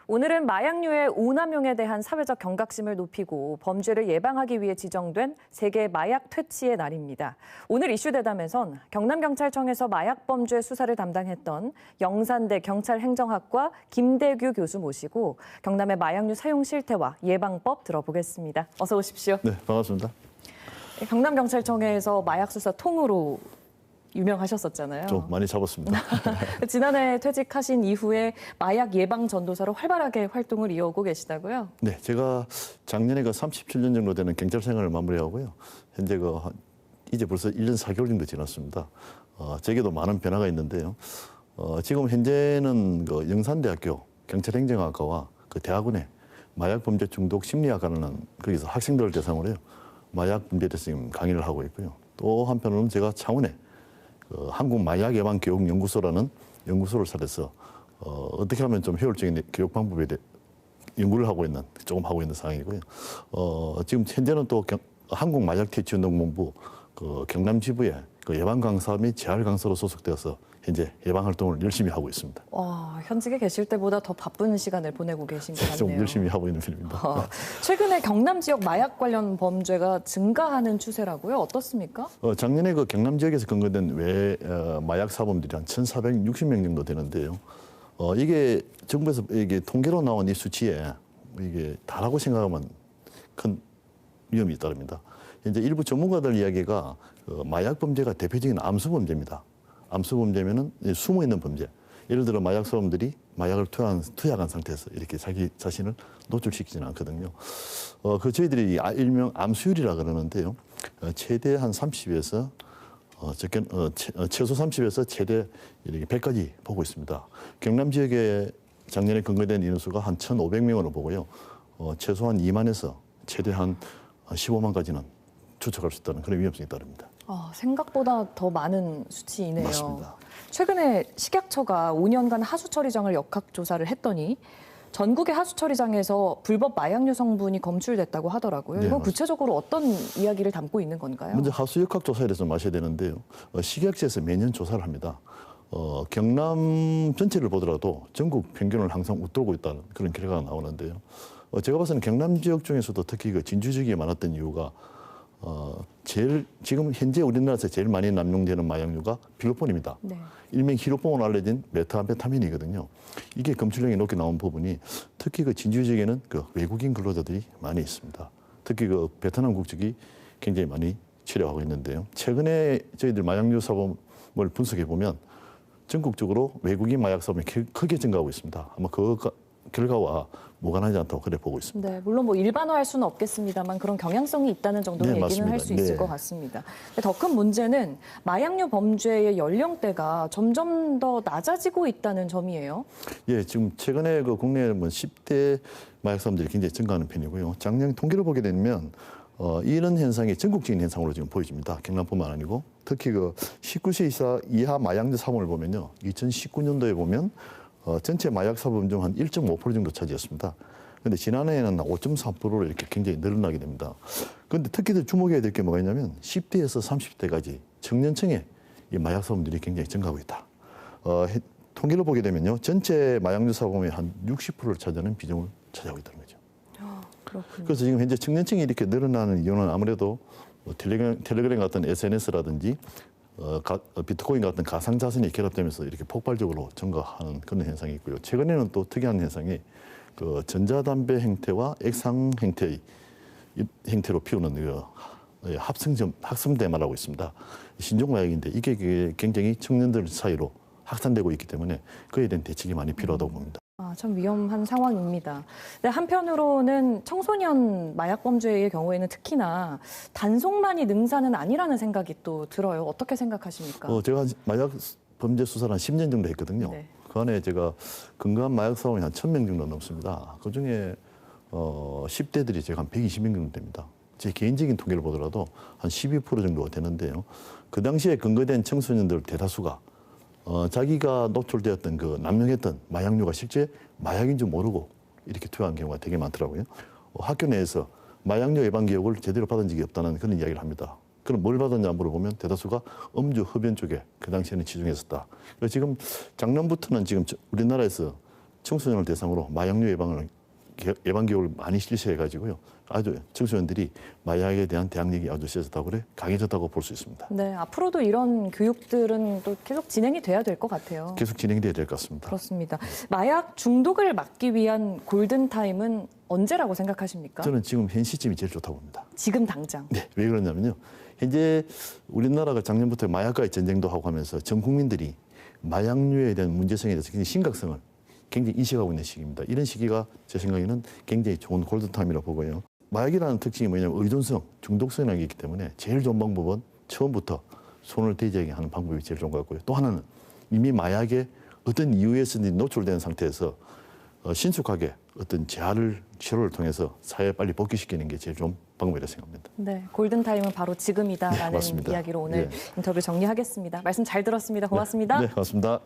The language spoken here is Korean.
오늘은 마약류의 오남용에 대한 사회적 경각심을 높이고 범죄를 예방하기 위해 지정된 세계 마약 퇴치의 날입니다. 오늘 이슈대담에선 경남경찰청에서 마약범죄 수사를 담당했던 영산대 경찰행정학과 김대규 교수 모시고 경남의 마약류 사용 실태와 예방법 들어보겠습니다. 어서 오십시오. 네, 반갑습니다. 경남경찰청에서 마약 수사 통으로 유명하셨었잖아요. 좀 많이 잡았습니다. 지난해 퇴직하신 이후에 마약 예방 전도사로 활발하게 활동을 이어오고 계시다고요? 네, 제가 작년에 37년 정도 되는 경찰 생활을 마무리하고요. 현재 이제 벌써 1년 4개월 정도 지났습니다. 제게도 많은 변화가 있는데요. 지금 현재는 영산대학교 경찰행정학과와 대학원에 마약범죄 중독 심리학과라는 거기서 학생들을 대상으로요. 마약범죄에 대해서 지금 강의를 하고 있고요. 또 한편으로는 제가 창원에 한국마약예방교육연구소라는 연구소를 차려서 어떻게 하면 좀 효율적인 교육 방법에 대해 연구를 하고 있는 상황이고요. 지금 현재는 또 한국마약퇴치운동본부 경남지부에 예방 강사 및 재활 강사로 소속되어서 현재 예방 활동을 열심히 하고 있습니다. 현직에 계실 때보다 더 바쁜 시간을 보내고 계신 것 같네요. 좀 열심히 하고 있는 편입니다. 최근에 경남 지역 마약 관련 범죄가 증가하는 추세라고요? 어떻습니까? 작년에 경남 지역에서 검거된 마약 사범들이 한 1,460명 정도 되는데요. 이게 정부에서 이게 통계로 나온 이 수치에 이게 다라고 생각하면 큰 위험이 따릅니다. 이제 일부 전문가들 이야기가 마약 범죄가 대표적인 암수 범죄입니다. 암수 범죄면은 숨어 있는 범죄. 예를 들어 마약 사범들이 마약을 투약한 상태에서 이렇게 자기 자신을 노출시키지는 않거든요. 저희들이 일명 암수율이라 그러는데요. 최대 한 30에서 최소 30에서 최대 이렇게 100까지 보고 있습니다. 경남 지역에 작년에 검거된 인수가 한 1,500명으로 보고요. 최소한 2만에서 최대 한 15만까지는 추측할 수 있다는 그런 위험성이 따릅니다. 생각보다 더 많은 수치이네요. 맞습니다. 최근에 식약처가 5년간 하수 처리장을 역학 조사를 했더니 전국의 하수 처리장에서 불법 마약류 성분이 검출됐다고 하더라고요. 네, 이건 맞습니다. 구체적으로 어떤 이야기를 담고 있는 건가요? 먼저 하수 역학 조사에 대해서 마셔야 되는데요. 식약처에서 매년 조사를 합니다. 경남 전체를 보더라도 전국 평균을 항상 웃돌고 있다는 그런 결과가 나오는데요. 제가 봐서는 경남 지역 중에서도 특히 진주 지역이 많았던 이유가 지금 현재 우리나라에서 제일 많이 남용되는 마약류가 필로폰입니다. 네. 일명 히로폰으로 알려진 메타암페타민이거든요. 이게 검출량이 높게 나온 부분이 특히 진주 지역에는 외국인 근로자들이 많이 있습니다. 특히 베트남 국적이 굉장히 많이 치료하고 있는데요. 최근에 저희들 마약류 사범을 분석해 보면 전국적으로 외국인 마약 사범이 크게 증가하고 있습니다. 아마 그 결과와 무관하지 않다고 그래 보고 있습니다. 네, 물론 일반화할 수는 없겠습니다만 그런 경향성이 있다는 정도로 네, 얘기는 할 수 있을 것 같습니다. 더 큰 문제는 마약류 범죄의 연령대가 점점 더 낮아지고 있다는 점이에요. 예, 지금 최근에 국내 10대 마약 사범들이 굉장히 증가하는 편이고요. 작년 통계를 보게 되면 이런 현상이 전국적인 현상으로 지금 보여집니다. 경남뿐만 아니고 특히 19세 이하 마약류 사범을 보면요, 2019년도에 보면 전체 마약 사범 중 한 1.5% 정도 차지했습니다. 그런데 지난해에는 5.4%로 이렇게 굉장히 늘어나게 됩니다. 그런데 특히 주목해야 될 게 뭐가 있냐면 10대에서 30대까지 청년층의 이 마약 사범들이 굉장히 증가하고 있다. 통계를 보게 되면요, 전체 마약류 사범의 한 60%를 차지하는 비중을 차지하고 있다는 거죠. 그렇군요. 그래서 지금 현재 청년층이 이렇게 늘어나는 이유는 아무래도 텔레그램 같은 SNS라든지 비트코인 같은 가상자산이 결합되면서 이렇게 폭발적으로 증가하는 그런 현상이 있고요. 최근에는 또 특이한 현상이 전자담배 행태와 액상 행태로 피우는 합성대마라고 있습니다. 신종마약인데 이게 굉장히 청년들 사이로 확산되고 있기 때문에 그에 대한 대책이 많이 필요하다고 봅니다. 참 위험한 상황입니다. 근데 한편으로는 청소년 마약 범죄의 경우에는 특히나 단속만이 능사는 아니라는 생각이 또 들어요. 어떻게 생각하십니까? 제가 마약 범죄 수사를 한 10년 정도 했거든요. 네. 그 안에 제가 근거한 마약 사범이 한 1,000명 정도 넘습니다. 그중에 10대들이 제가 한 120명 정도 됩니다. 제 개인적인 통계를 보더라도 한 12% 정도가 되는데요. 그 당시에 근거된 청소년들 대다수가 자기가 노출되었던 남용했던 마약류가 실제 마약인 줄 모르고 이렇게 투여한 경우가 되게 많더라고요. 학교 내에서 마약류 예방 교육을 제대로 받은 적이 없다는 그런 이야기를 합니다. 그럼 뭘 받았냐 물어보면 대다수가 음주 흡연 쪽에 그 당시에는 치중했었다. 그래서 지금 작년부터는 지금 우리나라에서 청소년을 대상으로 마약류 예방 교육을 많이 실시해 가지고요. 아주 청소년들이 마약에 대한 대항력이 아주 세졌다고 그래 강해졌다고 볼 수 있습니다. 네, 앞으로도 이런 교육들은 또 계속 진행이 돼야 될 것 같아요. 계속 진행돼야 될 것 같습니다. 그렇습니다. 마약 중독을 막기 위한 골든타임은 언제라고 생각하십니까? 저는 지금 현 시점이 제일 좋다고 봅니다. 지금 당장. 네, 왜 그러냐면요. 현재 우리나라가 작년부터 마약과의 전쟁도 하고 하면서 전 국민들이 마약류에 대한 문제성에 대해서 굉장히 심각성을 굉장히 인식하고 있는 시기입니다. 이런 시기가 제 생각에는 굉장히 좋은 골든타임이라고 보고요. 마약이라는 특징이 뭐냐면 의존성, 중독성이라는 게 있기 때문에 제일 좋은 방법은 처음부터 손을 대지 않게 하는 방법이 제일 좋은 것 같고요. 또 하나는 이미 마약에 어떤 이유에서든지 노출된 상태에서 신속하게 어떤 치료를 통해서 사회에 빨리 복귀시키는 게 제일 좋은 방법이라고 생각합니다. 네, 골든타임은 바로 지금이다라는 네, 맞습니다. 이야기로 오늘 네. 인터뷰 정리하겠습니다. 말씀 잘 들었습니다. 고맙습니다. 네, 고맙습니다.